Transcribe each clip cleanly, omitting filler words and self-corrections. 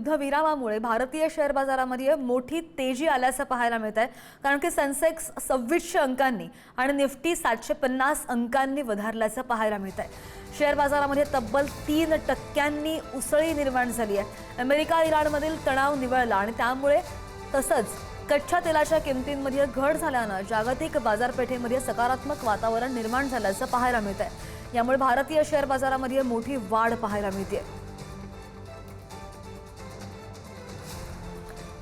युद्धविरामामुळे भारतीय शेअर बाजारामध्ये मोठी तेजी आल्याचं पाहायला मिळत आहे। कारण की सेन्सेक्स 2600 अंकांनी आणि निफ्टी 750 अंकांनी वधारल्याचं पाहायला मिळत आहे। शेअर बाजारामध्ये तब्बल 3% उसळी निर्माण झाली आहे। अमेरिका इराणमधील तणाव निवळला आणि त्यामुळे तसंच कच्च्या तेलाच्या किमतींमध्ये घट झाल्यानं जागतिक बाजारपेठेमध्ये सकारात्मक वातावरण निर्माण झाल्याचं पाहायला मिळत आहे। यामुळे भारतीय शेअर बाजारामध्ये मोठी वाढ पाहायला मिळते।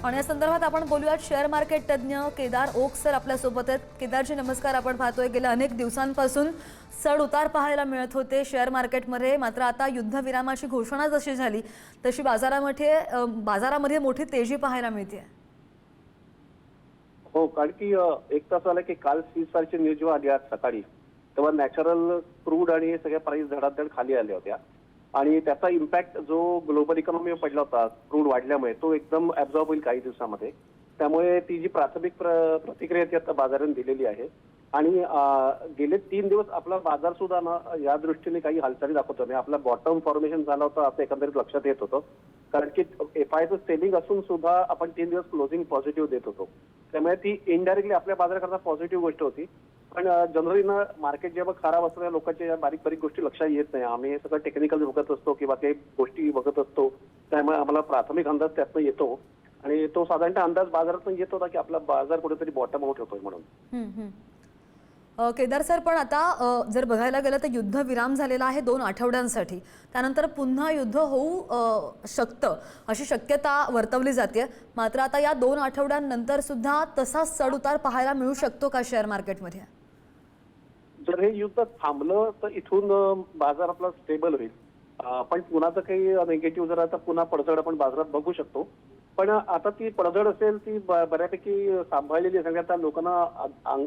आणि या संदर्भात आपण बोलूयात शेअर मार्केट तज्ञ केदार ओक सर आपल्या सोबत आहेत। केदारजी नमस्कार। आपण पाहतोय गेल्या अनेक दिवसांपासून चढ उतार पाहायला मिळत होते शेअर मार्केटमध्ये, मात्र आता युद्धविरामाची घोषणा जशी झाली तशी बाजारामध्ये मोठी तेजी पाहायला मिळते। हो, कारण की एक तास झाला की काल सीजफायरची न्यूज जेव्हा आली आज सकाळी तेव्हा नॅचरल क्रूड आणि हे सगळ्या प्राइस धडाधड खाली आल्या होत्या आणि त्याचा इम्पॅक्ट जो ग्लोबल इकॉनॉमीवर पडला होता क्रूड वाढल्यामुळे तो एकदम ऍब्झॉर्ब होईल काही दिवसामध्ये। त्यामुळे ती जी प्राथमिक प्रतिक्रिया ती आता बाजाराने दिलेली आहे आणि गेले 3 दिवस आपला बाजार सुद्धा ना या दृष्टीने काही हालचाली दाखवतो नाही। आपला बॉटम फॉर्मेशन झाला होता असं एकंदरीत लक्षात येत होतं, कारण की एफआयचं सेलिंग असून सुद्धा आपण 3 दिवस क्लोजिंग पॉझिटिव्ह देत होतो। त्यामुळे ती इनडायरेक्टली आपल्या बाजाराकरता पॉझिटिव्ह गोष्ट होती। पण जनरली ना मार्केट जेव्हा खराब असतं लोकांच्या बारीक बारीक गोष्टी लक्षात येत नाही। आम्ही सगळं टेक्निकल बघत असतो किंवा काही गोष्टी बघत असतो, त्यामुळे आम्हाला प्राथमिक अंदाज त्यातनं येतो आणि तो साधारणतः अंदाज बाजारातून येत होता की आपला बाजार कुठेतरी बॉटम आउट होतोय म्हणून। केदार सर, पण आता जर बघायला गेलं तर युद्धविराम झालेला आहे 2 आठवड्यांसाठी, त्यानंतर पुन्हा युद्ध होऊ शकतं अशी शक्यता वर्तवली जाते। मात्र आता या 2 आठवड्यांनंतर सुद्धा तसाच चढउतार पाहायला मिळू शकतो का शेअर मार्केटमध्ये? जर हे युद्ध थांबलं तर इथून बाजार आपला स्टेबल होईल, पण पुन्हा तर काही निगेटिव्ह जर आता पुन्हा पडझड आपण बाजारात बघू शकतो। पण आता ती पडझड असेल ती बऱ्यापैकी सांभाळलेली आहे, सगळ्या लोकांना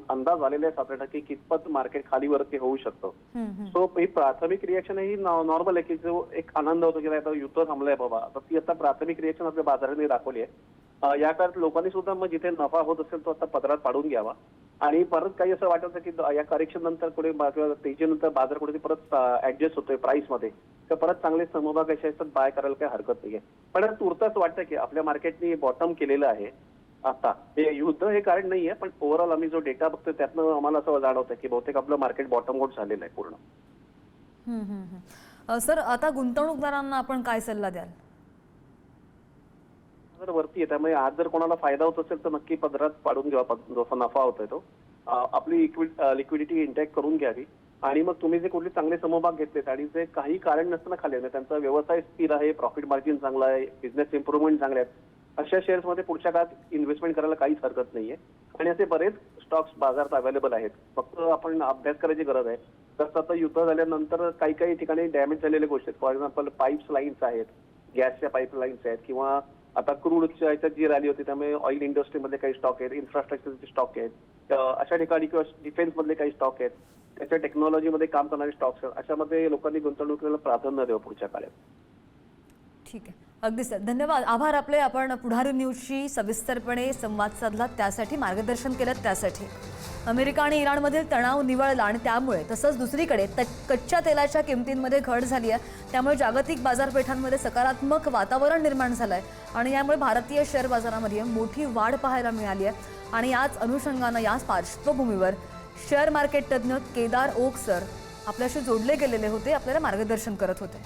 अंदाज आलेला आहे साधारण की कितपत मार्केट खाली वरती होऊ शकतं। सो ही प्राथमिक रिएक्शन ही नॉर्मल आहे की जो एक आनंद होतो की आता युद्ध थांबलंय बाबा, तर ती आता प्राथमिक रिएक्शन आपल्या बाजाराने दाखवली आहे। या काळात लोकांनी सुद्धा मग जिथे नफा होत असेल तो आता पदरात पाडून घ्यावा आणि परत काही असं वाटतं की या करेक्शन नंतर कुठे तेजीनंतर बाजार कुठे परत ऍडजस्ट होतोय प्राइस मध्ये, तर परत चांगले समभाग असे असतात बाय करायला काही हरकत नाहीये। पण तुर्तास वाटतं की आपल्या मार्केटने बॉटम केलेलं आहे आता। हे युद्ध हे कारण नाहीये, पण ओव्हरऑल आम्ही जो डेटा बघतोय त्यातनं आम्हाला असं जाणवतं की बहुतेक आपलं मार्केट बॉटम आउट झालेलं आहे पूर्ण। सर, आता गुंतवणूकदारांना आपण काय सल्ला द्याल? जर वरती आहे त्यामुळे आज जर कोणाला फायदा होत असेल तर नक्की पदरात पाडून घ्यावा, जसा नफा होतोय तो आपली लिक्विडिटी इंटॅक्ट करून घ्यावी आणि मग तुम्ही जे कुठले चांगले समभाग घेतलेत आणि जे काही कारण नसताना खाली आहे, त्यांचा व्यवसाय स्थिर आहे, प्रॉफिट मार्जिन चांगला आहे, बिझनेस इम्प्रुव्हमेंट चांगले आहेत, अशा शेअर्समध्ये पुढच्या काळात इन्व्हेस्टमेंट करायला काहीच हरकत नाहीये। आणि असे बरेच स्टॉक्स बाजारात अवेलेबल आहेत, फक्त आपण अभ्यास करायची गरज आहे। तसं आता युद्ध झाल्यानंतर काही काही ठिकाणी डॅमेज झालेल्या गोष्टी आहेत, फॉर एक्झाम्पल पाईप्स लाईन्स आहेत, गॅसच्या पाईपलाईन्स आहेत, किंवा आता क्रूडच्या ह्याच्यात जी रॅली होती त्यामुळे ऑइल इंडस्ट्रीमध्ये काही स्टॉक आहेत, इन्फ्रास्ट्रक्चरचे स्टॉक आहेत, अशा ठिकाणी किंवा डिफेन्स मधले काही स्टॉक आहेत, त्याच्या टेक्नॉलॉजीमध्ये काम करणारे स्टॉक्स आहेत, अशामध्ये लोकांनी गुंतवणुकीला प्राधान्य द्यावं पुढच्या काळात। ठीक आहे, अगदी सर, धन्यवाद, आभार आपले। आपण पुढारी न्यूजशी सविस्तरपणे संवाद साधला, त्यासाठी मार्गदर्शन केलं त्यासाठी। अमेरिका आणि इराणमधील तणाव निवळला आणि त्यामुळे तसंच दुसरीकडे कच्च्या तेलाच्या किमतींमध्ये घट झाली आहे, त्यामुळे जागतिक बाजारपेठांमध्ये सकारात्मक वातावरण निर्माण झालं आहे आणि यामुळे भारतीय शेअर बाजारामध्ये मोठी वाढ पाहायला मिळाली आहे। आणि याच अनुषंगानं याच पार्श्वभूमीवर शेअर मार्केट तज्ञ केदार ओक सर आपल्याशी जोडले गेलेले होते, आपल्याला मार्गदर्शन करत होते।